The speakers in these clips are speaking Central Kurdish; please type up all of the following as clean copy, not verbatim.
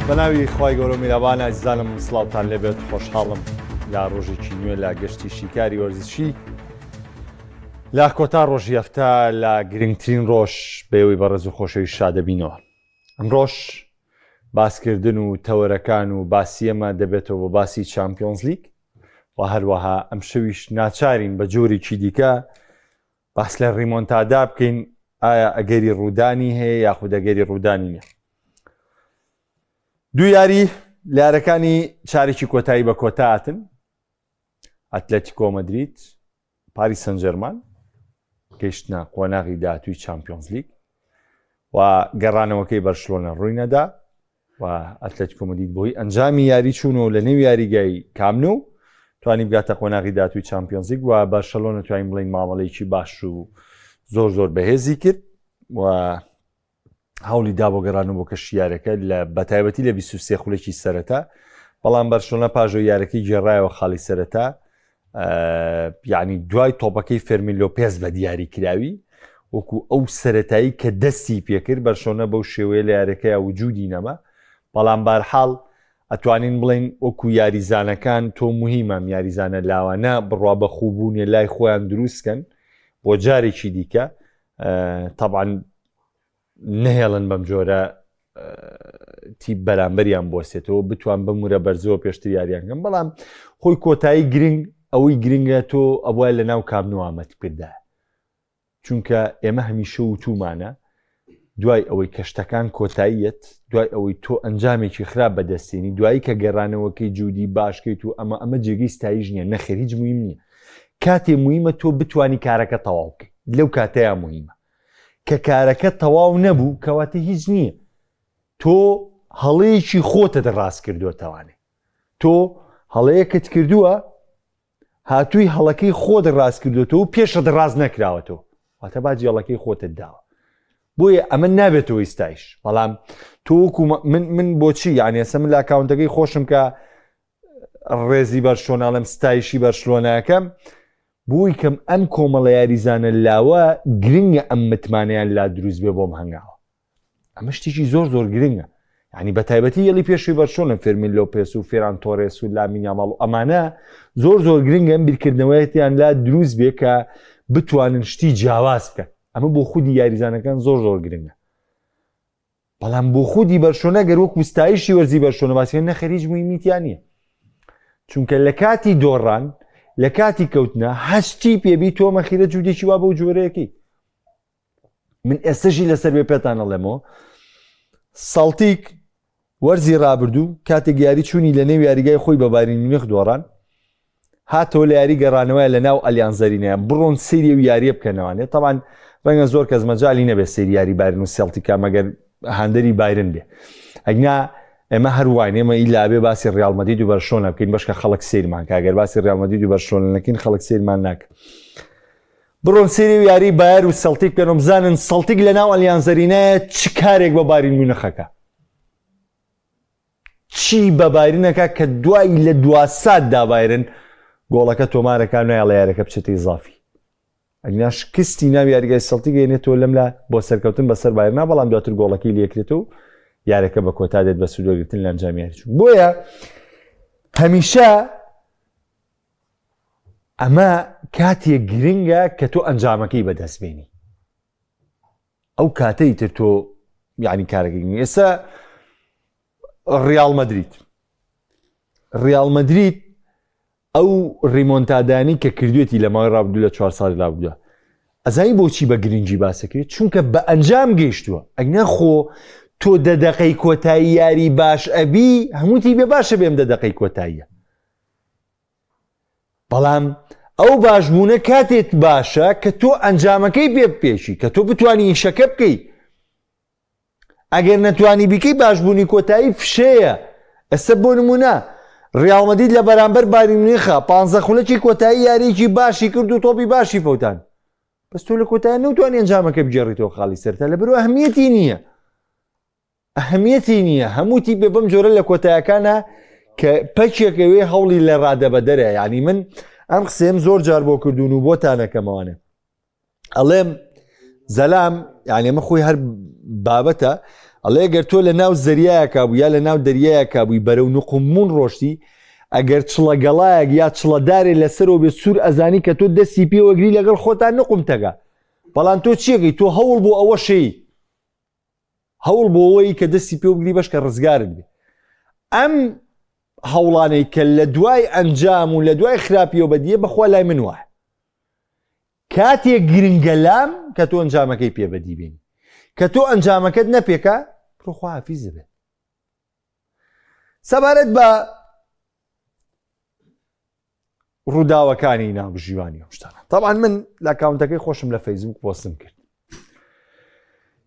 بەناوی خوای گەورە و میرەبان ئازیزانم سڵاوتان لێبێت خۆشحاڵم لا ڕۆژێکی نوێ لا گەشتی شیکاری وەرزشی لا کۆتا ڕۆژی هەفتە لا گرنگترین ڕۆژ بەیەوەی بەڕێز و خۆشەوی شادەبینەوە. ئەمڕۆژ باسکردن و تەوەرەکان و باسی ئەمە دەبێتەوە بە باسی چامپیۆنز لیگ و هەروەها ئەم شەویش ناچارین بە جۆرێکی دیکە باس لە ڕیمۆنتادا بکەین ئایا ئەگەری ڕوودانی هەیە یاخود ئەگەری ڕوودانی نییە. دوو یاری لارەکانی چارێکی کۆتایی بە کۆتا هاتن، ئەتلێتیکۆ مەدریت پاریس سەن ژەرمان گەیشتنە قۆناغی داهاتووی چامپیۆنز لیگ و گەڕانەوەکەی بەرشلۆنە ڕووی نەدا و ئەتلێتیکۆ مەدریت بۆی ئەنجامی یاری چوونەوە لە نێو یاریگای کامنۆ توانی بگاتە قۆناغی داهاتووی چامپیۆنز لیگ و بەرشلۆنە توانین بڵین مامەڵەیەکی باش و زۆر بەهێزی کرد و هەوڵی دا بۆ گەڕانەوە بۆ کەشی یارەکە لە بەتایبەتی لە 23 خولێکی سەرەتا، بەڵام بەرشلۆنە پاژۆ یارەکەی گێڕایەوە خاڵی سەرەتا، یعنی دوای تۆپەکەی فێرمین لۆپێز بە دیاری کراوی وەکو ئەو سەرەتایی کە دەستی پێکرد بەرشلۆنە بەو شێوەیە لە یارەکەیە وجودی نەما، بەڵام بەرحاڵ ئەتوانین بڵین وەکو یاریزانەکان تۆ موهیمە یاریزانە لاوانە بڕوا بە خوبوونێ لای خۆیان دروستکەن بۆ جارێکی دیکە طبعاً نهێڵن بەم جۆرە تیپ بەرامبەریان بۆسێتەوە بتوان بمورە بەرزەوە پێشتر یاریانکەن، بەڵام خۆی کۆتایی گرنگ ئەوەی گرنگە تۆ ئەوە لە ناو کامنۆ ئامەد کردە، چونکە ئێمە هەمیشە وتومانە دوای ئەوەی کەشتەکان کۆتاییەت، دوای ئەوەی تۆ ئەنجامێکی خراپ بەدەستێنی، دوایی کە گەڕانەوەکەی جوودی باشکەیت و ئەمە جێگەی ستایش نییە، نەخێر هیچ مهم نییە. کاتێ موهیمە تۆ بتوانی کارەکە تەواو بکەیت، لەو کاتەیە موهیمە. کە کارەکە تەواو نەبوو کەواتە هیچ نییە، تۆ هەڵەیەکی خۆتت ڕاست کردووەتەوانێ، تۆ هەڵەیەکت کردووە هاتووی هەڵەکەی خۆت ڕاست کردوێتەوە و پێشت ڕاست نەکراوەتەوە، واتە باجی هەڵەکەی خۆتت داوە، بۆیە ئەمە نابێتەوە ئیستایش. بەڵام تۆ وەکو من بۆچی یعنی ئێستا من لە ئاکاونتەکەی خۆشم کە ڕێزی بەرشلۆناڵم ستایشی بەرشلۆناکەم بۆی کەم ئەم کۆمەڵە یاریزانە لاوە گرنگە ئەم متمانیان لا دروست بێ بۆم هەنگاوە، ئەمە شتێکی زۆر گرنگە، ینی بە تایبەتی یەڵی پێشوی بەرشلۆنە فێرمین لۆپێس و فێران تۆرێس و لامین یاماڵ و ئەمانە زۆر گرنگە ئەم بیرکردنەوەیەتیان لا دروست بێ کە بتوانن شتی جیاواز بکەن، ئەمە بۆ خودی یاریزانەکان زۆر گرنگە. بەڵام بۆ خودی بەرشلۆنە گەر وەکو ستایشی وەرزی بەرشلۆنە باسیکە نەخێر هیچ موهمیتیان نییە، چونکە لە کاتی دۆڕان لە کاتی کەوتنە هەستی پێبی تۆ مەخیرە جوودێکی وا بەو جۆرەیەکی. من ئێستەشی لەسەر بێ پێتان ئەڵێمەوە سەڵتیک وەرزی ڕابردوو کاتێک یاری چوونی لە نێو یاریگای خۆی بە بایر مونیخ دۆڕان هاتەوە لە یاری گەڕانەوەی لە ناو ئەلیانزەرینەیە بڕۆن سەیری و یاریە بکەنەوانێت، تەمان ڕەنگە زۆر کەس مەجالی نەبێت سەیری یاری بایرن و سێڵتیکا مەگەر هەندەری بایرن بێ. ئەگنا ئێمە هەروان ئێمە ئیلابێ باسی ڕیال مەدرید و بەرشلۆنە بکەین بەشکە خەڵک سیرمان کاگەر باسی ڕیال مەدرید و بەرشلۆنە نەکەین خەڵک سیرمان ناکە. بڕۆن سەیری و یاری بایر و سەڵتیک بکەن و بزانن سەڵتیک لە ناو ئەلیانزەرینەیە چ کارێک بە بایر مونیخەکە، چی بە بایرنەکە کە دوای لە 2 ساتدا بایرن گۆڵەکە تۆمارەکان نایە لە یارەکە بچێتە ئیزافی. ئەگنا شکستی ناو یاریگای سەڵتیک گەێنێتەوە لەم لا بۆ سەرکەوتن بەسەر بایرنا، بەڵام دواتر گۆڵەکەی لێکرێتەوە یارەکە بە کۆتا دێت بە سوودوەرگرتن لە ئەنجامی چوون. بۆیە هەمیشە ئەمە کاتێک گرنگە کە تۆ ئەنجامەکەی بەدەستبێنی، ئەو کاتەی تر تۆ یعنی کارەکەی. ئێستا ڕیال مەدرید ئەو ڕیمۆنتادانی کە کردوێتی لە ماوەی ڕابردوو لە 4 ساڵی ڕابردووە ئەزانی بۆچی بە گرنگی باسەکرێت، چونکە بە ئەنجام گەیشتووە. ئەگنە خۆ تۆ 10 دقەی کۆتایی یاری باش ئەبی هەمووتی بێ باشە بێم 10 دقەی کۆتاییە، بەڵام ئەو باشبوونە کاتێت باشە کە تۆ ئەنجامەکەی پێ بپێشی کە تۆ بتوانی ئیشەکە بکەی. ئەگەر نەتوانی بیکەی باشبوونی کۆتایی فشەیە. ئەستا بۆ نمونە ڕیال مەدرید لە بەرامبەر بایر مونیخە 15 خولەکی کۆتایی یاریکی باشی کرد و تۆپی باشی فەوتان، بەس تۆ لە کۆتایی نەوتوانی ئەنجامەکە بگێڕیتەوە خاڵی سەرتا، لەبەرەوە ئەهمیەتی نییە هەمووتی بێ بەم جۆرە لە کۆتاییەکانە کە پەچێکەوێ هەوڵی لە ڕادەبەدەرە. یعنی من ئەم قسەم زۆر جار بۆ کردوون و بۆتانەکەمەوانە ئەڵێم زەلام، یعنی ئەمە خۆی هەر بابەتە، ئەڵێ ئەگەر تۆ لە ناو زەریایەکە بوو یا لە ناو دەریایەکە بووی بەرەو نقممون ڕۆشتی ئەگەر چڵەگەڵایەک یا چڵەدارێ لەسەرەوە بێ سوور ئەزانی کە تۆ دەستی پێوەگری لەگەڵ خۆتان نقم تەگە بەڵام تۆ چیەکەی تۆ هەوڵ بۆ ئەوە شەی هەوڵ بۆ ئەوەی کە دەستی پێوەگری بەشکە ڕزگارت بێ ئەم هەوڵانەی کە لە دوای ئەنجام و لە دوای خراپیەوە بەدیە بەخوا لای من وایە کاتێک گرنگە لام کە تۆ ئەنجامەکەی پێ بەدی بێنی کە تۆ ئەنجامەکەت نەپێکە بڕۆ خواحافیزە بێت سەبارەت بە ڕووداوەکانی ناوژیوانی شتانە طبعا من لە ئەکاونتەکەی خۆشم لە فەیسبوک پۆستم کرد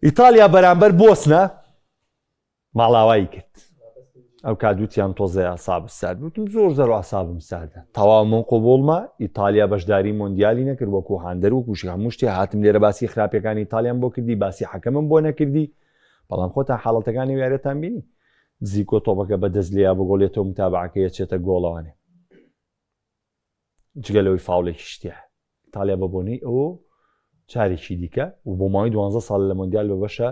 ئیتالیا بەرامبەر بۆسنە ماڵاوایی کرد ئەو کادوتیان تۆزە ئاساب سارد بوتم زۆر زەر و ئاسابم ساردە تەواو من قۆبوڵمە ئیتالیا بەشداری مۆندیالی نەکرد وەکو هاندەر و کوشی هەموو شتێ هاتم لێرە باسی خراپەکانی ئیتالیان بۆ کردی باسی حەکەمم بۆ نەکردی بەڵام خۆتان حاڵەتەکانی یاریتان بینی زیکۆ تۆپەکە بەدەست لێیا بگۆڵێتەوە متابعەکە چێتە گۆڵەوانێ جگەلەوەی فاولێکی شتیە ئیتالیا بە بۆنەی ئەوە چارێکی دیکە و بۆ ماوەی 12 ساڵ لە مۆندیال بە بەشە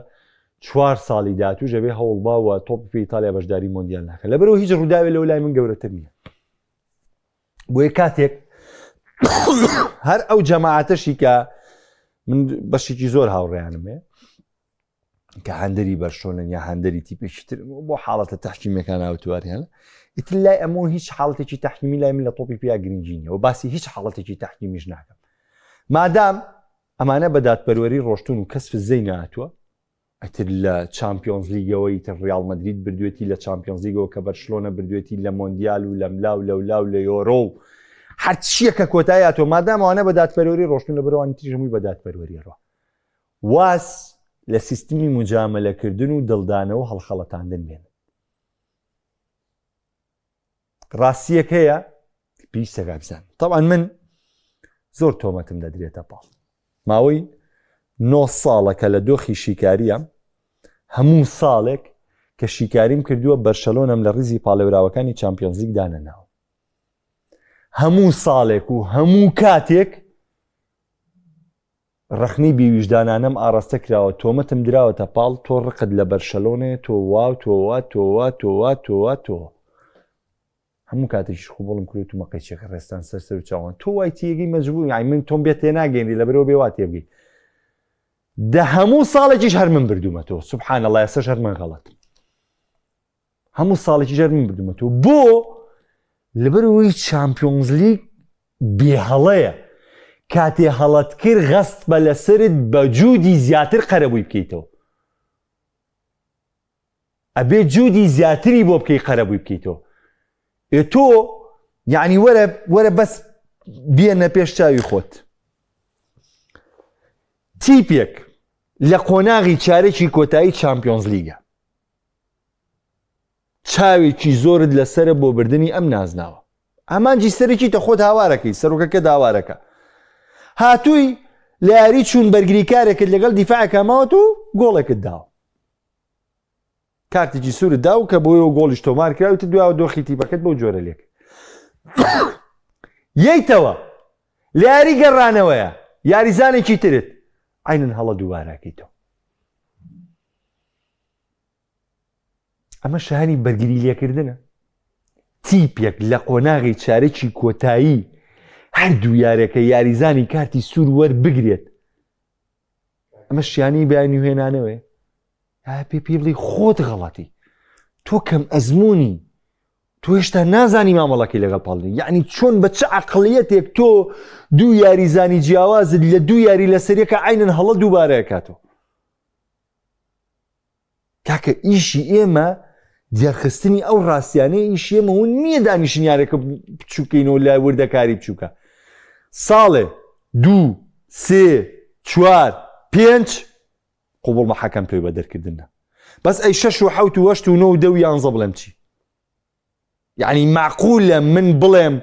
4 ساڵی داهاتوو ژەبێ هەوڵباوە تۆپ پێ ئیتالیا بەشداری مۆندیال ناکە لەبەرەوە هیچ ڕووداوێ لەو لای من گەورەتر نییە بۆیە کاتێک هەر ئەو جەماعەتەشی کە من بەشێکی زۆر هاوڕێیانم هەیە کە هەندەری بەرشۆنن یا هەندەری تیپێکی تر بۆ حاڵەتە تەحکیمیەکان هاوتواریانە ئیتر لای ئەمە هیچ حاڵەتێکی تەحکیمی لای من لە تۆپی پیا گرنگی نییە و باسی هیچ حاڵەتێکی تەحکیمیش ناکەم مادام ئەمانە بە دادپەروەری ڕۆشتون و کەسف زەی نهاتووە ئەتر لە چامپیۆنز لیگەوەی تر ڕیال مەدرید بردوێتی لە چامپیۆنز لیگەوە کە بەرشلۆنە بردوێتی لە مۆندیال و لە ملاو لەولاو لە یۆرۆ و هەرچیەکە کۆتاییاتەوە مادام ئەوانە بە دادپەروەری ڕۆشتون لە بەرەوانی تریش هەمووی بە دادپەروەریەوە واز لە سیستمی مجامەلەکردن و دڵدانەوە هەڵخەڵەتاندن بێن ڕاستیەک هەیە پێویستە بزان طبعا من زۆر تۆمەتم دەدرێتە پاڵ ماوەی 9 ساڵەکە لە دۆخی شیکاریە هەموو ساڵێک کە شیکاریم کردووە بەرشەلۆنەم لە ڕیزی پاڵەوراوەکانی چامپیۆنز لیگ دانەناوە هەموو ساڵێک و هەموو کاتێک ڕەخنەی بیویژدانانەم ئاڕاستە کراوە تۆمەتم دراوەتە پاڵ تۆ ڕقت لە بەرشەلۆنێ تۆ وا تۆ هەموو کاتێکیش خۆ بڵم کرێت و مەقەیچێکە ڕێستان سەر و چاوان تۆ وای تیەگەی مەجبوور یعنی من تۆم بێت تێ ناگەێنی لەبەرەوە بێ وا تێبگەی دە هەموو ساڵێکیش هەر من بردوومەتەوە سوبحان الله ئێستاش هەر من غەڵەت هەموو ساڵێکیش هەر من بردوومەتەوە بۆ لەبەرەوەی چامپیۆنز لیگ بێهەڵەیە کاتێ هەڵەت کرد غەست بە لەسرت بە جوودی زیاتر قەرەبووی بکەیتەوە ئەبێ جوودی زیاتری بۆ بکەی قەرەبووی بکەیتەوە تۆ یعنی وەرە بەس بێنە پێش چاوی خۆت تیپێک لە قۆناغی چارێکی کۆتایی چامپیۆنز لیگە چاوێکی زۆرت لەسرە بۆ بردننی ئەم نازناوە ئەمانجی سەرێکی تە خۆت هاوارەکەی سەرۆکەکە داوارەکە هاتووی لە یاری چوون بەرگریکارێکت لەگەڵ دیفاعەکە ماوەت و گۆڵێکت داوە کارتێکی سوورت دا و کە بۆی و گۆڵیش تۆمار کراویتە دوای دۆخی تیپەکەت بۆ جۆرە لێک یەیتەوە لە یاری گەڕانەوەیە یاریزانێکی ترت عینن هەڵە دووبارەکەیتەوە ئەمە شایانی بەرگری لێکردنە تیپێک لە قۆناغی چارێکی کۆتایی هەردوو یارێکە یاریزانی کارتی سوور وەربگرێت ئەمە شیانی بەیانی هێنانەوەی پێ بڵی خۆت غەڵەتی تۆ کەم ئەزمموی تۆ هێشتا نازانی مامەڵەکەی لەگەڵ پاڵنی یعنی چۆن بە چه عەقڵیەتێک تۆ دوو یاریزانی جیاوازت لە دوو یاری لەسەرەکە عینن هەڵە دووبارەکاتەوە کاکە ئیشی ئێمە دیارخستنی ئەو ڕاستیانەیە ئیشی ئێمە و نییە دانیشتنیارێکە بچووکەینەوە لای وردەکاری بچووکە ساڵێ 2 3 4 5 قوبڵمە حەکەم پێی بە دەرکردنە بەس ئەی 6 و 7 و 8 و 9 و 10 و 11 بڵێم چی یعنی معقولە من بڵێم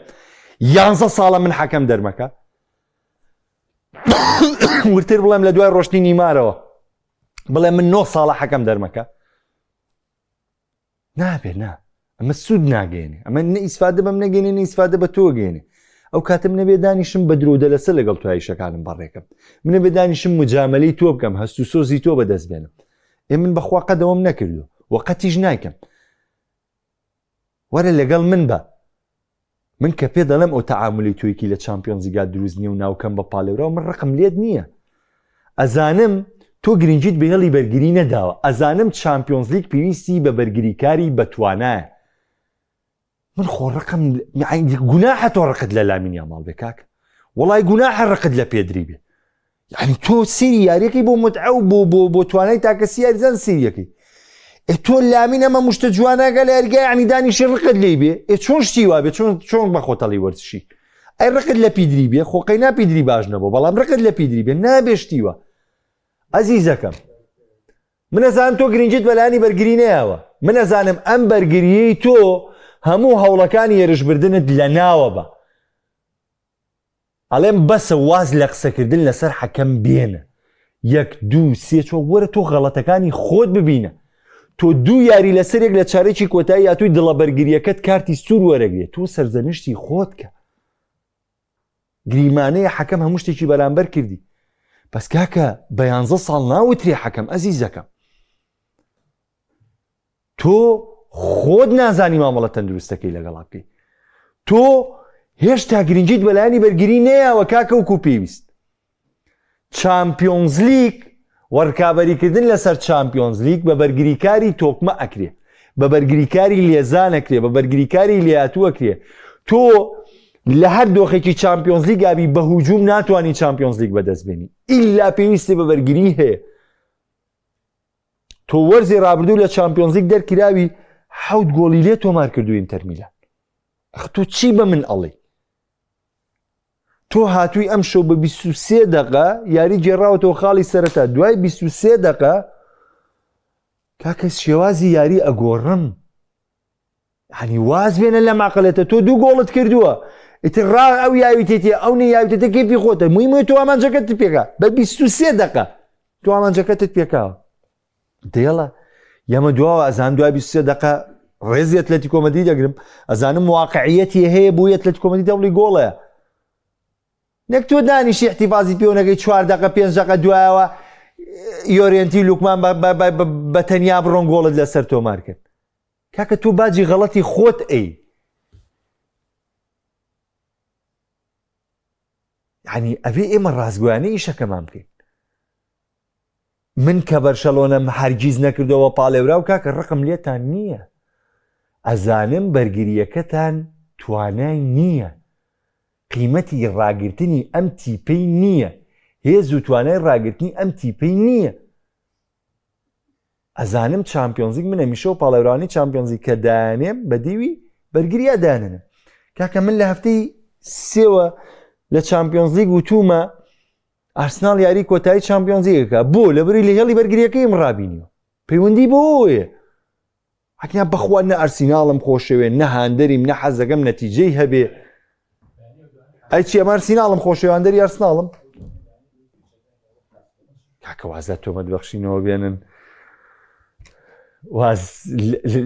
11 ساڵە من حەکەم دەرمەکە ورتر بڵێم لە دوای ڕۆشتی نیمارەوە بڵێم من 9 ساڵە حەکەم دەرمەکە نابێ نا ئەمە سوود ناگەێنێ ئەمە نە ئیسفادە بەم نەگەێنێ نە ئیسفادە بە تۆ گەێنێ ئەو کاتم نەبێ دانیشم بە درۆدە لەسەر لەگەڵ توایشەکانم بەڕێکم منە بێ دانیشم مجامەلەی تۆ بکەم هەست و سۆزی تۆ بەدەست بێنم من بەخوا قەدەوەم نەکردو وەقەتیش نایکەم وەرە لەگەڵ من بە من کە پێ دەڵێم ئەو تەعاملی تۆیکی لە چامپیۆنز لیگا دروست نییە و ناوکەم بە پاڵێورا من ڕقم لێت نییە ئەزانم تۆ گرنگیت بە هێڵی بەرگری نەداوە ئەزانم چامپیۆنز لیگ پێویستی بە بەرگریکاری بەتوانایە من خۆ ڕقم گوناحە تۆ ڕقت لە لامین یامال بێ کاک وڵای گوناحە ڕقت لە پێدری بێ یعنی تۆ سیری یاریەکەی بۆ متعە و بۆ توانای تاکەسی یاریزان سیریەکەی تۆ لامین ئەمە مشتە جواناگە لە ئەرگای عنی دانیشی ڕقت لێ بێ چۆن شتی وا بێ چۆن بە خۆتەڵی وەرزشی ئەی ڕقت لە پیدری بێ خۆقەی ناپیدری باش نەبوو بەڵام ڕقت لە پیدری بێ نابێشتیوە ئەزیزەکەم من ئەزانم تۆ گرنگیت بەلانی بەرگری نەیەوە من ئەزانم ئەم بەرگریەی تۆ هەموو هەوڵەکانی هێرشبردنت لە ناوە بە ئەڵێم بەسە واز لە قسەکردن لەسەر حەکەم بێنە 1 2 3 وەرە تۆ غەڵەتەکانی خۆت ببینە تۆ 2 یاری لەسەرێک لە چارێکی کۆتایی یاتووی دڵە بەرگریەکەت کارتی سوور وەرەگرێت تۆ سەرزەنشتی خۆت کە گریمانەیە حەکەم هەموو شتێکی بەرامبەر کردی بەس کاکە بە 11 ساڵ ناوتری حەکەم ئەزیزەکەم تۆ خۆت نازانی مامەڵە تەندروستەکەی لەگەڵا بکەی تۆ هێشتا گرنگیت بەلایانی بەرگری نەیەوە کاکە وەکو پێویست چامپیۆنز لیگ وەرکابەریکردن لەسەر چامپیۆنز لیگ بە بەرگریکاری تۆکمە ئەکرێ بە بەرگریکاری لێزان ئەکرێ بە بەرگریکاری لێهاتوو ئەکرێ تۆ لە هەر دۆخێکی چامپیۆنز لیگ ئابی بە هوجوم ناتوانانی چامپیۆنز لیگ بەدەست بێنی ئیلا پێویستی بە بەرگری هەیە تۆ وەرزی ڕابردوو لە چامپیۆنز لیگ دەرکراوی 7 گۆڵی لێ تۆمار کردو ئینتەر میلان تۆ چی بە من ئەڵێ تۆ هاتووی ئەم شەو بە 23 دقە یاری گێڕاوەتەوە خاڵی سەرەتا دوای 23 دقە کاکە شێوازی یاری ئەگۆڕم هەنی واز بێنە لە ماقلێتە تۆ 2 گۆڵت کردووە ئیتر ڕا ئەو یاویتێتی ئەو نەیاویتێتە کێفی خۆتە مویمە تۆ ئامانجەکەت پێکا بە 23 دقە تۆ ئامانجەکەتت پێکاوە دێڵە یەمە دواوە ئەزان دوای 23 دقە ڕێزی ئەتلەتیکۆ مەدرید دەگرم ئەزانم واقعیەتی هەیە بۆی ئەتلەتیکۆ مەدرید دەوڵی گۆڵەیە نەک تۆ دانیشی احتیفازی پێوەنەکەی 4 دقە 5 دقە دوایەوە یۆرێنتی لوکمان بە تەنیا بڕۆن گۆڵت لەسەر تۆمار کرد کاکە تۆ باجی غەڵەتی خۆت ئەی یعنی ئەبێ ئێمە ڕازگویانەی ئیشەکەمان بکەین من کە بەرشەلۆنەم هەرگیز نەکردەوە پاڵێورا و کاکە ڕقم لێتان نییە ئەزانم بەرگریەکەتان توانای نییە قیمەتی ڕاگررتنی ئەم تیپەی نییە هێز و توانای ڕاگررتنی ئەم تیپەی نییە ئەزانم چامپیۆنزیک من هەمیشە و پاڵێورانی چامپیۆنزی کە دایانێم بە دیوی بەرگریە داننم کاکە من لە هەفتەی سێوە لە چامپیۆنز لیگ وتومە ئارسنال یاری کۆتایی چامپیۆنزیەکە بۆ لە بری لە هێڵی بەرگریەکەیم ڕابینیوە پەیوەندی بۆیە حکنا بەخوا نە ئەرسیناڵم خۆشەوێ نە هاندەریم نە حەزەکەم نەتیجەی هەبێ ئەی چی ئەمە ئەرسیناڵم خۆشەوێندەری ئەرسناڵم کاکە وازە تۆمەت بەخشینەوە بێنن واز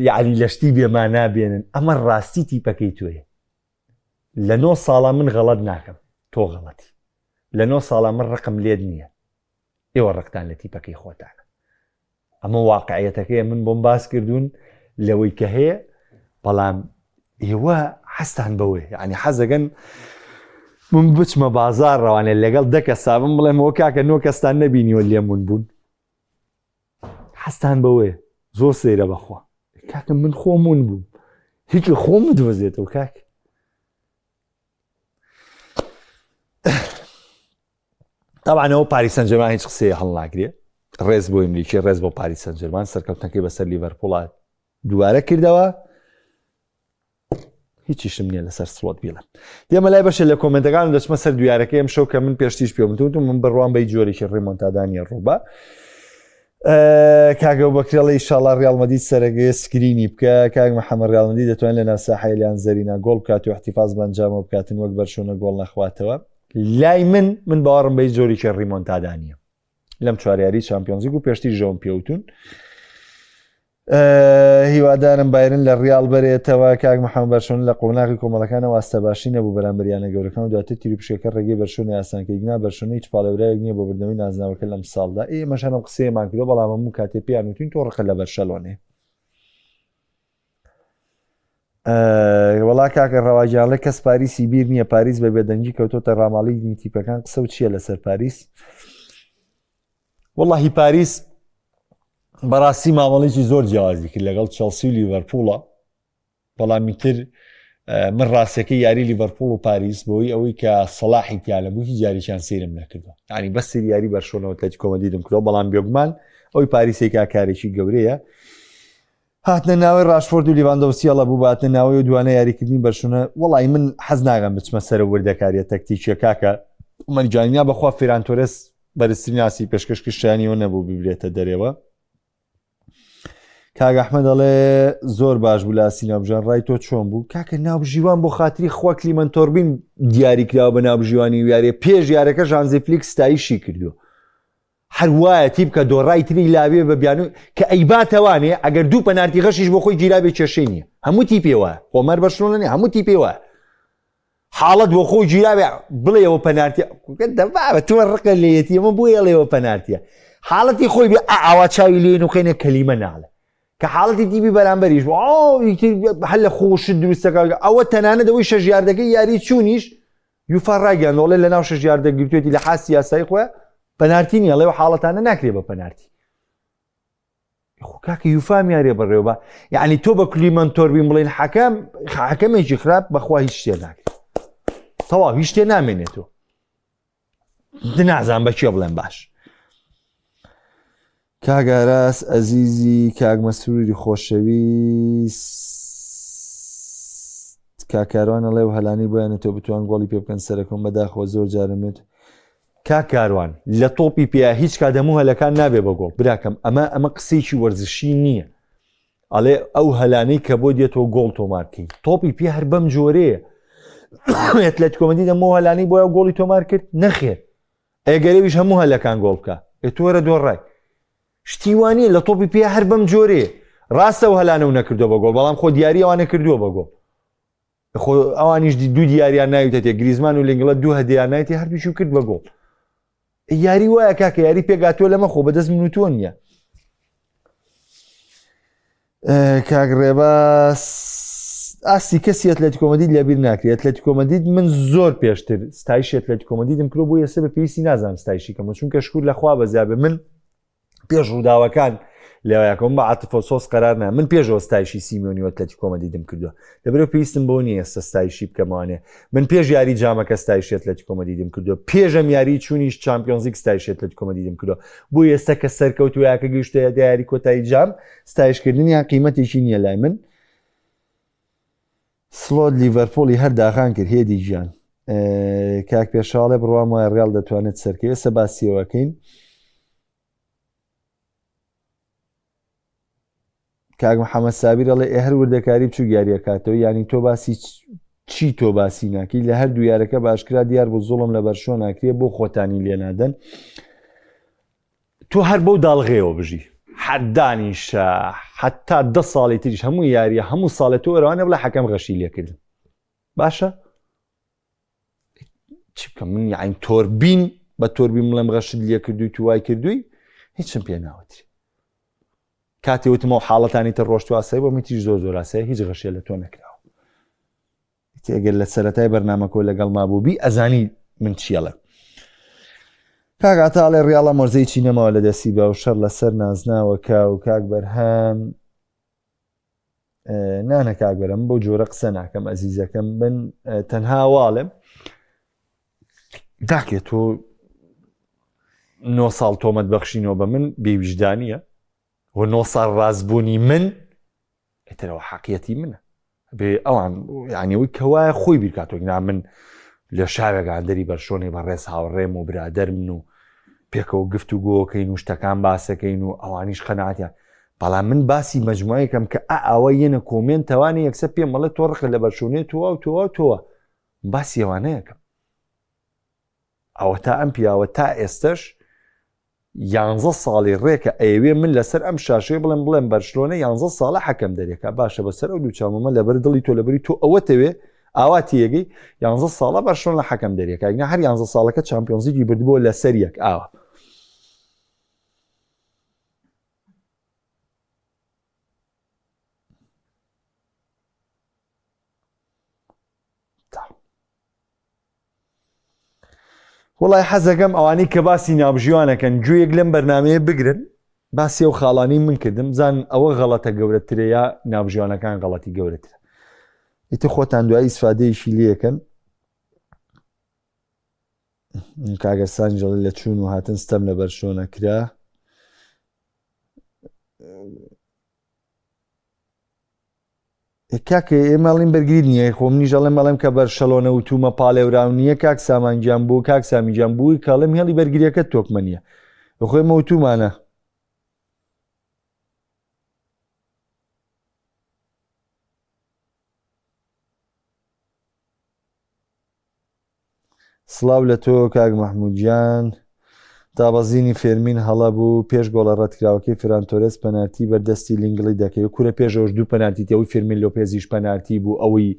یعنی لەشتی بێما نابێنن ئەمە ڕاستی تیپەکەی توێ لە 9 ساڵە من غەڵەت ناکەم تۆ غەڵەتی لە 9 ساڵە من ڕقم لێت نییە ئێوە ڕقتان لە تیپەکەی خۆتانە ئەمە واقعیەتەکەی من بۆم باس کردوون لەوەی کە هەیە بەڵام ئێوە حەستان بەوەی یعنی حەزەکەن من بچمە بازار ڕەوانێ لەگەڵ 10 کەسابم بڵێمەوە کاکە 9 کەستان نەبینیوە لێمون بوون حەستان بەوەیە زۆر سەیرە بەخوا کاکە من خۆمون بووم هیچی خۆم دۆزێتەوە کاک طبعاەوە پاریس سەن ژەرمان هیچ قسەیە هەڵناگرێ ڕێز بۆ ئەمریکی ڕێز بۆ پاریس سەن ژەرمان سەرکەوتنەکەی بەسەر لیڤەرپوڵ دووارە کردەوە هیچیشم نییە لەسەر سڵۆت بیڵم دێمە لای بەشە لە کۆمنتەکان دەچمە سەر دویارەکەی ئەم شەو کە من پێشتیش پێوتم من بڕوان بەی جۆرێکی ڕێمۆنتادانی ڕووبە کاگە و بەکرێڵی ئینشاڵڵا ڕیال مەدرید سەرەگەی سکرینی بکە کاک محەممەد ڕیال مەدرید دەتوانێت لە ناوساحەی لیان زەرینە گۆڵ بکات و احتیفاز بەنجامەوە بکاتن وەک بەرشۆنە گۆڵ نەخواتەوە لای من باوەڕم بەی جۆرێکی ڕیمۆنتادانیە لەم چوار یاری چامپیۆنز لیگ و پێشتیش ژەوم پێوتون هیوادارم بایرن لە ڕیال بەرێتەوە کاک محەممەد بەرشۆن لە قۆناغی کۆمەڵەکانە واستە باشی نەبوو بەرامبەریانە گەورەکان و دواتر تیری پشێکە ڕێگەی بەرشۆنی ئاسانکەیگنا بەرشۆنی هیچ پاڵێورایەک نییە بۆ بردنەوەی نازناوەکە لەم ساڵدا ئێمەشانم قسەیەمان کردو بەڵام هەموو کاتێ پێیان وتوین تۆ ڕقە لە بەرشەلۆنێ وڵا کاکە ڕەواجیان لە کەس پاریسی بیر نییە پاریس بە بێدەنگی کەوتۆتە ڕاماڵی نیتیپەکان قسە و چییە لەسەر پاریس وەڵڵاهی پاریس بەڕاستی مامەڵێکی زۆر جیاوازی کرد لەگەڵ چەلسی و لیڤەرپوڵە بەڵامی تر من ڕاستەکەی یاری لیڤەرپوڵ و پاریس بۆی ئەوەی کە سەلاحی تیا لە بوو هیچ جاریشان سیرم نەکردو ینی بەس یاری بەرشۆنەوە ئەتلێتیکۆ مەدریدم کردەوە بەڵام بێگومان ئەوەی پاریسێکا کارێکی گەورەیە هاتنە ناوەی راشفۆرد و لیڤاندۆڤسکیەڵە بوو باتنە ناوەی و دوانە یاریکردنی بەرشۆنە وەڵی من حەز ناگەم بچمە سەرە وردەکاریە تەکتیکیە کاکە مەریجانیا بەخوا فێران تۆرێس بەرزترین ناسی پێشکەشکشتیانیەوە نەبوو ببرێتە دەرێوە کاک ئەحمەد دەڵێ زۆر باش بوو لاسی ناوبژان ڕای تۆ چۆن بوو کاکە ناوبژیوان بۆ خاتری خوا کلیمەنتۆربین دیاری کراوە بە ناوبژیوانی یاریە پێش یارەکە ژانزی فلیکس ستایشی کردو هەروایە تیب کە دۆڕای تری لاوێ بە بیان کە ئەیباتەوانێ ئەگەر دوو پەنارتی غەشیش بۆ خۆی گیرابێ کێشەی نییە هەموو تی پێوە خۆمەر بەشڵۆنێ هەموو تی پێوە حاڵەت بۆ خۆی گیرابێ بڵێەوە پەنارتی دەبابە تۆ ڕقە لێتی ئەمە بۆ ئێڵێەوە پەنارتیە حاڵەتی خۆی بێ ئاوا چاوی لێن و خێنە کەلیمە ناڵە کە حاڵەتی دیبی بەرامبەریش هەل لە خۆشت دروستەکە ئەوە تەنانە دەوەی شەژیاردەکەی یاری چوونیش یوفا ڕاگەاندۆڵێ لە ناو شەژیاردە گرتوێتی لە حاسی یاسایی خۆە پەنارتی نیە لەوە حاڵەتانە ناکرێ بە پەنارتی کاکە یوفام یارێ بەڕێوە یعنی تۆ بە کلیمەنتۆربین بڵێن حەکەمێکی خراپ بەخوا هیچ شتێ ناکرێت تەواو هیچ شتێ نامێنێتەوە نازان بە کێ بڵێن باش کاگاراس ئەزیزی کاک مەسروری خۆشەویست کاکاروانە لێو هەلانی بۆیانێتەوە بتوان گۆڵی پێ بکەن سەرەکەم بەداخەوە زۆر جارەمێت کاکاروان لە تۆپی پێیا هیچ کادەموو هەلەکان نابێ بە گۆڵ براکەم ئەمە قسەیکی وەرزشی نییە ئەڵێ ئەو هەلانەی کە بۆ دێتەوە گۆڵ تۆمارکەی تۆپی پێ هەر بەم جۆرەیە ئەتلێتیکۆ مەدرید هەموو هەلانەی بۆیە گۆڵی تۆمار کرد نەخێر ئەگەرەویش هەموو هەلەکان گۆڵ بکە ئێتۆرە دۆڕای شتیوانی لە تۆپی پێ هەر بەم جۆرەیە ڕاستە و هەلانە و نەکردو بە گۆڵ بەڵام خۆ دیاری ئەوانە کردووە بە گۆڵ خۆ ئەوانیش دوو دیاریان ناویتە تێ گریزمان و لەنگڵە دوو هەدیان نایەتی هەردووشی کرد بە گۆڵ یاری وایە کاکە یاری پێگاتوە لەمە خۆ بەدەست منوتۆ نییە کاک ڕێباس ئاسی کەسی ئەتلێتیکۆ مەدرید لەبیر ناکرێت ئەتلێتیکۆ مەدرید من زۆر پێشتر ستایشی ئەتلێتیکۆ مەدریدم کرۆ بۆ ئێستا بە پێویستی نازانم ستایشی کەمە چونکە شکور لەخوا بەزیابێ من پێش ڕووداوەکان لەوەیەکەم بە عاتفە سۆس قەرار نا من پێشەوە ستایشی سیمیۆنی و ئەتلێتیکۆ مەدریدم کردووە لەبەرەوە پێویستم بۆ نییە ئێستا ستایشی بکەمەوانێ من پێش یاری جامەکە ستایشی ئەتلێتیکۆ مەدریدم کردووە پێشەم یاری چوونیش چامپیۆنز لیگ ستایشی ئەتلێتیکۆ مەدریدم کردووە بۆ ئێستا کە سەرکەوتوویەکە گەیشتە یاری کۆتایی جام ستایشکردنیان قیمەتێکی نییە لای من سڵۆت لیڤەرپۆڵی هەر داخان کرد هێدی گیان کاک پێشاڵێ بڕوام وایە ڕیال دەتوانێت سەرکەوێ ئێستا باسیەوەکەین کاک محەممەد سابیر دەڵێ هەر وردەکاری بچوو یاریە کاتەوە ینی تۆ باسی چی تۆ باسی ناکەی لە هەردوو یارەکە باشکرا دیار بۆ زۆڵم لە بەرشۆ ناکرێ بۆ خۆتانی لێنادەن تۆ هەر بەو داڵغێەوە بژی حەدانیشە حتا 10 ساڵی تریش هەموو یاریە هەموو ساڵێت تۆ ئەوانە بڵێ حەکەم غەشی لێکردن باشە چی بکەم من یعنی تۆربین بە تۆربین بڵێم غەشت لێ کردووی تو وای کردووی هیچم پێ ناوەتری کاتی وتمەوە حاڵەتانی تر ڕۆشت واسایی بۆ میتیش زۆر زۆر ئاسایی هیچ غەشێ لە تۆ نەکراوە ئەگەر لە سەرەتای بەرنامەکۆ لەگەڵ مابووبی ئەزانی من چیەڵە کاگاتاڵێ ڕیاڵە مۆرزەی چینەمەوە لە دەستی بە و شەڕ لەسەر نازناوەکە و کاک بەرهەم نانە کاک بەرەم بۆ جۆرە قسە ناکەم ئەزیزەکەم بن تەنها واڵێم داکێت تۆ 9 ساڵ تۆمەت بەخشینەوە بە من بێویژدانیە و 9 ساڵ ڕازبوونی من ئێترەوە حەقیەتی منە بێ ئەوان یعنیەوەی کەوایە خۆی بیرکاتۆگنا من لە شاوێگاندەری بەرشۆنی بەڕێز هاوڕێم و برادەر من و پێکەوە گفت و گۆکەین و شتەکان باسەکەین و ئەوانیش خەناتیان بەڵام من باسی مەجموعەکەم کە ئەوە یەنە کۆمنتەوانی یەکسە پێم مەڵێ تۆڕخە لە بەرشۆنێت تۆوە و تۆوە تۆوە باسی ئەوانەیەکەم ئەوە تا ئەم پیاوە تا ئێستش 11 ساڵی ڕێکە ئەوێ من لەسەر ئەم شاشەیە بڵێم بەرشلۆنە 11 ساڵە حەکەم دەرێکە باشە بەسەر ئەو دووچامەمە لەبەر دڵی تۆ لەبەری تۆ ئەوەتەوێ ئاواتی یەگەی 11 ساڵە بەرشلۆن لە حەکەم دەرێکە ئەگەر هەر 11 ساڵەکە چامپیۆنز لیگی بردبووە لەسەر یەک ئاوا وڵای حەزەکەم ئەوانەی کە باسی ناوژیوانەکەن گوێیەک لەم بەرنامەیە بگرن باسی ئەو خاڵانی من کردم زان ئەوە غەڵەتە گەورەترە یا ناوژیوانەکان غەڵەتی گەورەترە ئیتر خۆتان دوای ئیسفادەیەشی لێکەن کاگەر سانجڵ لە چوون و هاتن ستەم لە بەرشلۆنە کرا کاکە ئێمەڵین بەرگریت نییە خۆ منیژەڵێ مەڵێم کە بەرشەلۆنە و تومە پاڵێوراو نییە کاک سامانجیان بوو کاک سامیجان بووی کاڵم هێڵی بەرگریەکە تۆکمە نییە بەخۆی مەوتومانە سڵاو لە تۆ کاک مەحموودجان دابەزینی فێرمین هەڵە بوو پێش گۆڵە ڕەتکراوەکەی فران تۆرێس پەنارتی بەردەستی لینگڵی دەکەوێت کورە پێشەوەش دوو پەنارتی تەوەی فێرمین لۆپێزیش پەنارتی بوو ئەوەی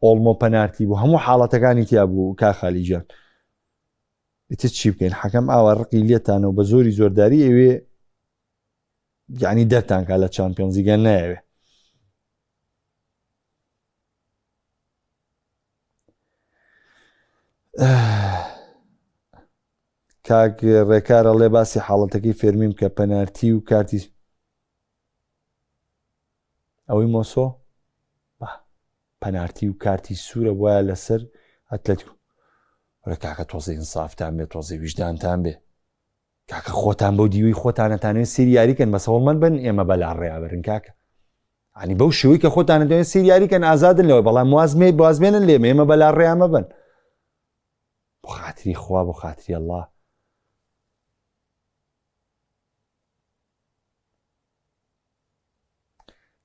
ئۆڵمۆ پەنارتی بوو هەموو حاڵەتەکانی تیا بوو کا خالیجان ئیتر چی بکەین حەکەم ئاوا ڕقی لێتانەوە بە زۆری زۆرداری ئەوێ یعنی دەرتانکە لە چامپیۆنز لیگە نایەوێ کاک ڕێکارە لێ باسی حاڵەتەکەی فێرمیم کە پەنارتی و کارتی ئەوەی مۆسۆ پەنارتی و کارتی سوورە وایە لەسەر ئەتلەتیکۆ وەرە کاکە تۆزە ئینسافتان بێ تۆزە ویژدانتان بێ کاکە خۆتان بەو دیوی خۆتانەتانوێت سێری یاریکەن بە سەوڵمەند بن ئێمە بەلا ڕێیابرن کاکە عنی بەو شێوەی کە خۆتانە دەوێت سێری یاریکەن ئازادن لەوە بەڵام وازمێنن لێمە ئێمە بەلا ڕێیامە بن بۆ خاتری خوا بۆ خاتری ئەڵڵا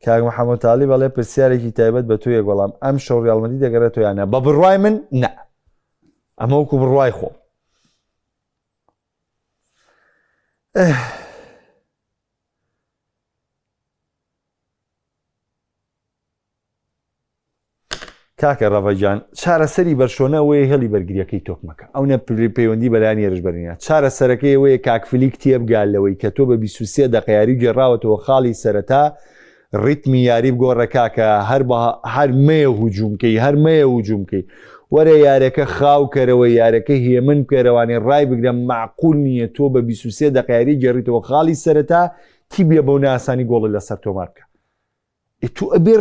کاک محەممەد تاڵی بەڵێ پرسیارێکی تایبەت بە تۆیە گۆڵام ئەم شەو ڕیاڵمەندی دەگەڕێت تۆیانە بە بڕوای من نە ئەمە وەکو بڕوای خۆم کاکە ڕەڤەجان چارەسەری بەرشۆنە ئەوەیە هێڵی بەرگریەکەی تۆکمەکە ئەو نە پەیوەندی بەلایەن ێرشبەرینە چارەسەرەکەی ئەوەیە کاکفلیک تێبگالەوەی کە تۆ بە 23 دەقەیاری گێڕاوەتەوە خاڵی سەرەتا ڕیتمی یاری بگۆڕە کاکە هەر مەیە هوجومکەی هەر مەیە هوجومکەی وەرە یارەکە خاوکەرەوە یارەکە هێمن بکەرەوانی ڕای بگرە معقول نییە تۆ بە 23 دەقەیاری گەڕیتەوە خاڵی سەرەتا تی بێ بەو ناسانی گۆڵی لەسەر تۆمار بکە تو ئەبێ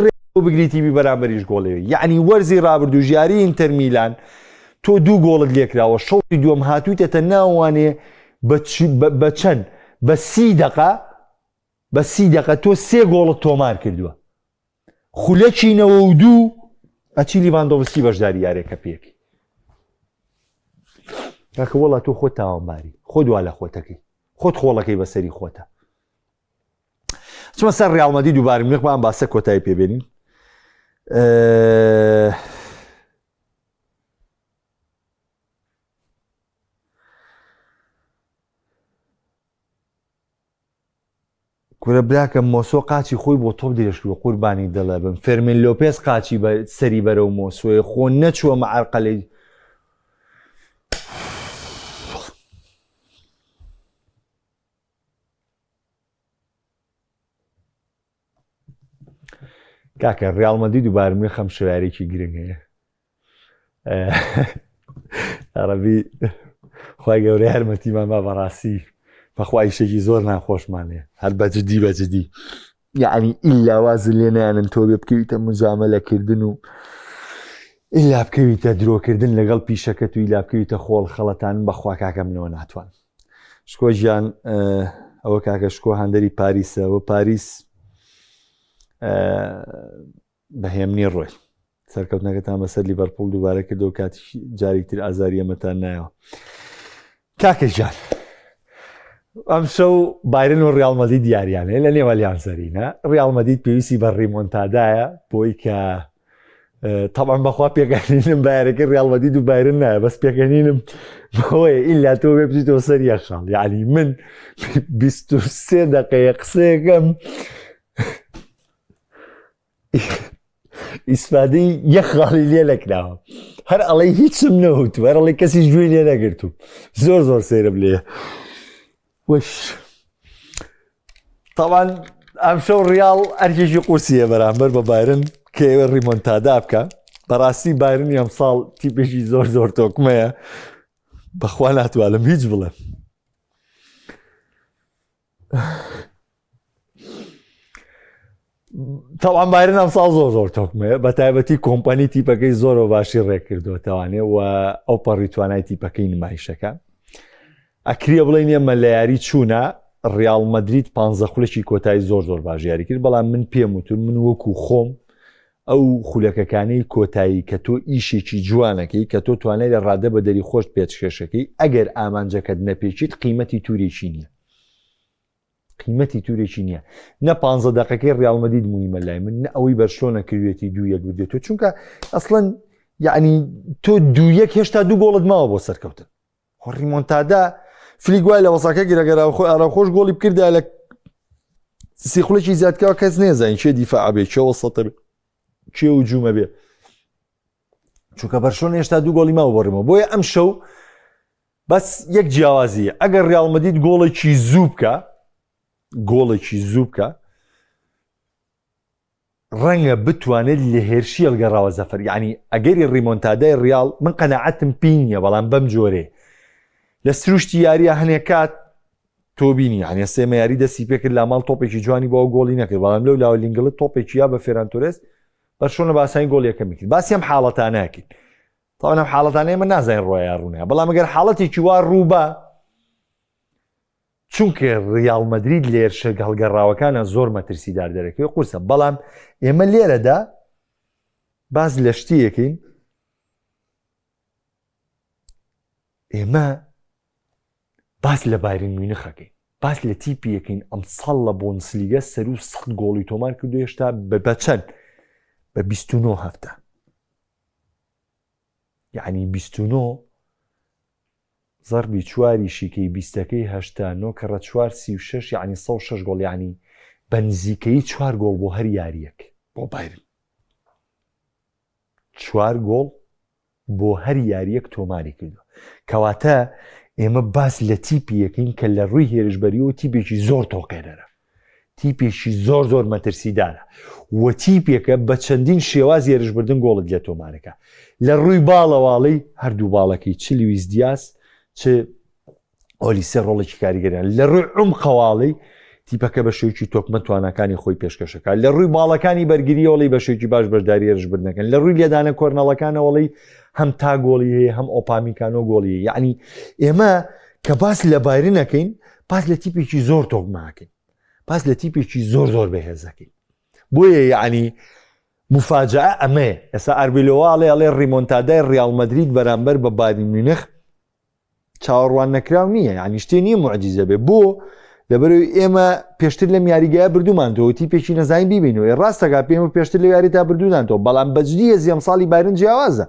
بگریتی بی بەرامبەریش گۆڵەوە یعنی وەرزی ڕابرد و ژیاری ئینتەر میلان تۆ دوو گۆڵت لێکراوە شەوتی دووەم هاتوویتەتە ناوانێ بە چەند بە 30 دقە تۆ 3 گۆڵت تۆمار کردووە خولەچینەوە و دوو ئەچی لیڤاندۆڤسکی بەشداری یارێکە پێکی کاکە وەڵا تۆ خۆت تاوانباری خۆ دوا لە خۆتەکەی خۆت خۆڵەکەی بەسەری خۆتە چمە سەر ڕیاڵمەدی دووبارم نێکمان باسە کۆتایی پێبێنین کورە براکە مۆسۆ قاچی خۆی بۆ تۆپ درێژکردووە قوربانی دڵە بم فێرمین لۆپێز قاچی سەری بەرەو مۆسۆی خۆ نەچووە مەعەرقەلەی کاکە ڕیاڵمەدی دووبارم خەم شوارێکی گرنگ هەیە عەرەبی خوای گەورەی هەرمەتیمان با بەڕاستی بەخوای شێکی زۆر ناخۆشمانەیە هەر بەجددی یعنی ئیلا وازن لێ نایانن تۆ بێ بکەویتە مجامەلەکردن و ئیلا بکەویتە درۆکردن لەگەڵ پیشەکەت و ئیلا بکەویتە خۆڵ خەڵەتان بەخوا کاکە منەوە ناتوان شکۆ ژیان ئەوە کاکە شکۆ هەندەری پاریسە ئەوە پاریس بەهێمنی ڕۆی سەرکەوتنەکەتان بەسەر لیڤەرپوڵ دووبارە کردو و کاتی جارێک تر ئازاری ئەمەتان نایەوە کاکە ژیان ئەم شەو بایرن و ڕیاڵمەدی دیاریانەیە لە نێوە لیانزەرینە ڕیاڵمەدیت پێویستی بە ڕیمۆنتادایە بۆی کە طبعا بەخوا پێکەنینم بایەرەکەی ڕیاڵ مەدرید و بایرن نایە بەس پێکەنینم بەوەیە ئیلا تۆ بێ بچیتەوە سەر یەک خاڵ یعنی من 23 دقەیە قسەیەکەم ئیسفادەی یەک خاڵی لێ نەکراوە هەر ئەڵێ هیچم نەوتو هەر ئەڵێ کەسیش گوێی لێ نەگرتو زۆر زۆر سێرم لێ وەش طبعا ئەم شەو ڕیاڵ ئەرکێکی قورسیە بەرامبەر بە بایرن کە ئێوە ڕیمۆنتادا بکە بەڕاستی بایرن ئەم ساڵ تیپێکی زۆر زۆر تۆکمەیە بەخوا ناتوانم هیچ بڵێم طبعا بایرن ئەم ساڵ زۆر زۆر تۆکمەیە بە تایبەتی کۆمپانی تیپەکەی زۆرەوە باشی ڕێکردووە تەوانێت و ئەو پەڕی توانای تیپەکەی نمایشەکە ئەکرێ بڵێن ئێمە لە یاری چوونە ڕیاڵ مەدرید 15 خولێکی کۆتایی زۆر زۆر باش یاری کرد بەڵام من پێم وتون من وەکو خۆم ئەو خولەکەکانەی کۆتایی کە تۆ ئیشێکی جوانەکەی کە تۆ توانای لە ڕادە بە دەری خۆشت پێچکێشەکەی ئەگەر ئامانجەکەت نەپێچیت قیمەتی توورێکی نییە قیمەتی توورێکی نییە نە 15 دقەکەی ڕیاڵ مەدرید مویمە لای من نە ئەوەی بەرشۆنە کردوێتی 2-1 بدێتەوە چونکە ئەسڵەن یعنی تۆ 2-1 هێشتا 2 گۆڵت ماوە بۆ سەرکەوتن ڕیمۆنتادا فلیگوای لە وەساکە گیرەگەرا ئاراخۆش گۆڵی بکردا لە سیخولێکی زیادکەوە کەس نێزانین چێ دیفاع بێ چێ وەسەتە بێ چێ هجوومە بێ چونکە بەرشۆن هێشتا 2 گۆڵی ماوە بۆ ڕیمەوە بۆیە ئەم شەو بەس یەک جیاوازیە ئەگەر ڕیاڵ مەدرید گۆڵێکی زوو بکە ڕەنگە بتوانێت لە هێرشی هەڵگەڕاوە زەفەر یعنی ئەگەری ڕیمۆنتادای ڕیاڵ من قەناعەتم پێی نییە بەڵام بەم جۆرێ لە سروشتی یاریە هەنێک کات تۆ بینی هەنێ سێمە یاری دەستی پێکرد لە ماڵ تۆپێکی جوانی بۆ گۆڵی نەکرد بەڵام لەو لاوە لینگلت تۆپێکی یا بە فێران تۆرێس بەرشۆنە باسانی گۆڵیەکە میکرد باسی ئەم حاڵەتانەکرد تاوان ئەم حاڵەتانەیە من نازانین ڕۆیان ڕوونەیە بەڵام ئەگەر حاڵەتێکی وا ڕووبە چونکە ڕیاڵ مەدرید لێرشە هەڵگەڕاوەکانە زۆر مەترسیدار دەرەکەوێ قورسە بەڵام ئێمە لێرەدا باز لە شتیەکەین ئێمە باس لە بایرن میونخەکەین باس لە تیپیەکەین ئەم ساڵ لە بۆنسلیگە سەر و 100 گۆڵی تۆمار کردو هێشتا بەچەند بە 29 هەفتە یعنی 29 زەربی چواری شیکەی 20ەکەی 89 کە ڕە 4 36 یعنی 106 گۆڵ یعنی بەنزیکەی 4 گۆڵ بۆ هەر یاریەک بۆ بایرن 4 گۆڵ بۆ هەر یاریەک تۆماری کردو کەواتە ئێمە باس لە تیپیەکەین کە لە ڕووی هێرشبەریەوە تیپێکی زۆر تۆقێرەرە تیپێکی زۆر زۆر مەترسیدارە وە تیپێکە بە چەندین شێواز هێرشبردن گۆڵت لێ تۆمارەکە لە ڕووی باڵەواڵی هەردوو باڵەکەی چ لویس دیاس چ ئۆلیسێ ڕۆڵێکی کاریگەریان لە ڕووی عومقەواڵی تیپەکە بە شێوکی تۆکمە توانەکانی خۆی پێشکەشەکە لە ڕووی باڵەکانی بەرگریەوەڵی بە شێوکی باش بەشداری هێرشبردنەکەن لە ڕووی لێدانە کۆرنەڵەکانەوەڵی هەم تا گۆڵی هەیە هەم ئۆپامیکانۆ گۆڵی یعنی ئێمە کە باس لە بایرنەکەین باس لە تیپێکی زۆر تۆکماکەین باس لە تیپێکی زۆر زۆر بەهێزەکەین بۆیە یعنی مفاجعە ئەمەیە ئێستا ئەربیلۆواڵێ ئەڵێ ڕیمۆنتادای ڕیاڵ مەدرید بەرامبەر بە بایرن میونخ چاوەڕوان نەکراو نییە یعنی شتێ نییە موعجیزە بێ بۆ لەبەرەوەی ئێمە پێشتر لەم یاریگایە بردومانەوە تیپێکی نەزانین بیبینەوە ڕاستەکە پێمە پێشتر لە یاری تا بردوودانەوە بەڵام بەجددی زیێم ساڵی بایرن جیاوازە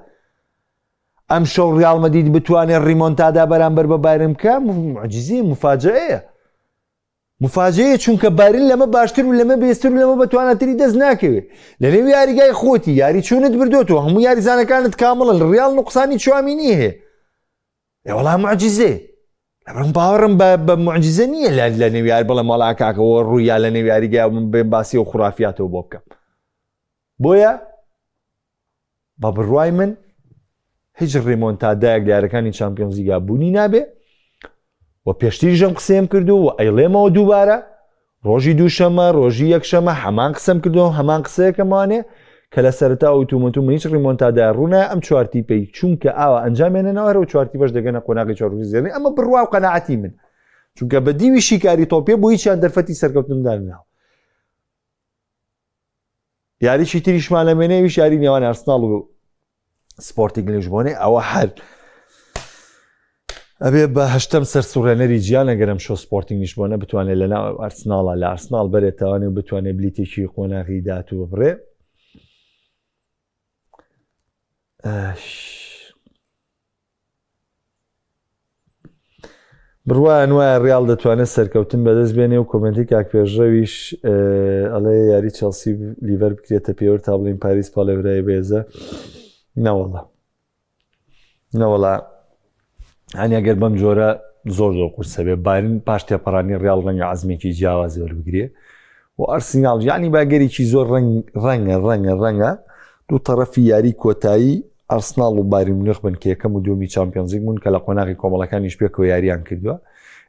ئەم شەو ڕیاڵ مەدرید بتوانێت ڕیمۆنتادا بەرامبەر بە بایرن بکە موعجیزەیە مفاجەیە چونکە بایرن لەمە باشتر و لەمە بێستر و لەمە بەتوانەتری دەست ناکەوێت لە نێو یاریگای خۆتی یاری چۆنت بردوێتەوە هەموو یاریزانەکانت کامڵن ڕیاڵ نوقسانی چوامینی هەیە وەڵام معجزێ لەبەرم باوەڕم بە معجزە نییە لە نێویار بڵێ مەڵا کاکەوە ڕوویا لە نێویاریگای من بێ باسی و خوڕافیاتەوە بۆ بکەم بۆیە بە بڕوای من هیچ ڕێمۆنتادایەک یارەکانی چامپیۆنز لیگا بوونی نابێ و پێشتریژەم قسەم کردو و ئەیڵێمەوە دووبارە ڕۆژی دووشەمە ڕۆژی یەکشەمە هەمان قسەم کردو هەمان قسەیەکەمانێ کە لە سەرەتا ئۆتومۆتو من هیچ ڕیمۆنتادای ڕوونە ئەم چوارتیپەی چونکە ئاوە ئەنجامێنەوەرە و چوارتی بەش دەگەنە قۆناغی چۆڕژی زێنی ئەمە بڕوا و قەناعەتی من چونکە بە دیوی شیکاری تۆپێ بۆ هیچیان دەرفەتی سەرکەوتنمدانناوە یاریشی تریشمان لە مێنەویش یاری نێوان ئارسناڵ و سپۆرتینگ لیژبۆنێ ئەوە هەر ئەبێ بە هەشتم سەرسوڕێنەری گیان ئەگەرم شۆ سپۆرتینگ لیژبۆنە بتوانێت لە ناو ئارسناڵە لە ئارسناڵ بەرێتەوانێ و بتوانێت بلیتێکی قۆناغی دات و بڕێ بڕوایان وایە ڕیال دەتوانێت سەرکەوتن بەدەست بێنێ و کۆمنتی کاکپێژەویش ئەڵێ یاری چەلسی لیڤەر بکرێتە پێوە تا بڵین پاریس پاڵێورای بێزە نەوەڵا هەنی ئەگەر بەم جۆرە زۆر قورسە بێ بارن پاش تێپەڕانی ڕیال ڕەنگە عەزمێکی جیاوازی وەربگرێ و ئەرسنال ینی باگەرێکی زۆر ڕەنگە دوو تەرەفی یاری کۆتایی ئەرسنال و بایر مونیخ بن کە یەکەم و دووەمی چامپیۆنز لیگ بوون کە لە قۆناغی کۆمەڵەکانیش پێکەوە یاریان کردووە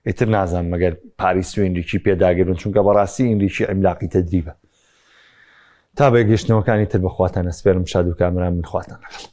ئیتر نازانم مەگەر پاریس و ئینریکی پێداگرن چونکە بەڕاستی ئینریکی عیملاقی تەدریبە تا بەگەشتنەوەکانی تر بەخواتان ئەسپێرم شاد و کامران من خواتان لەگەڵ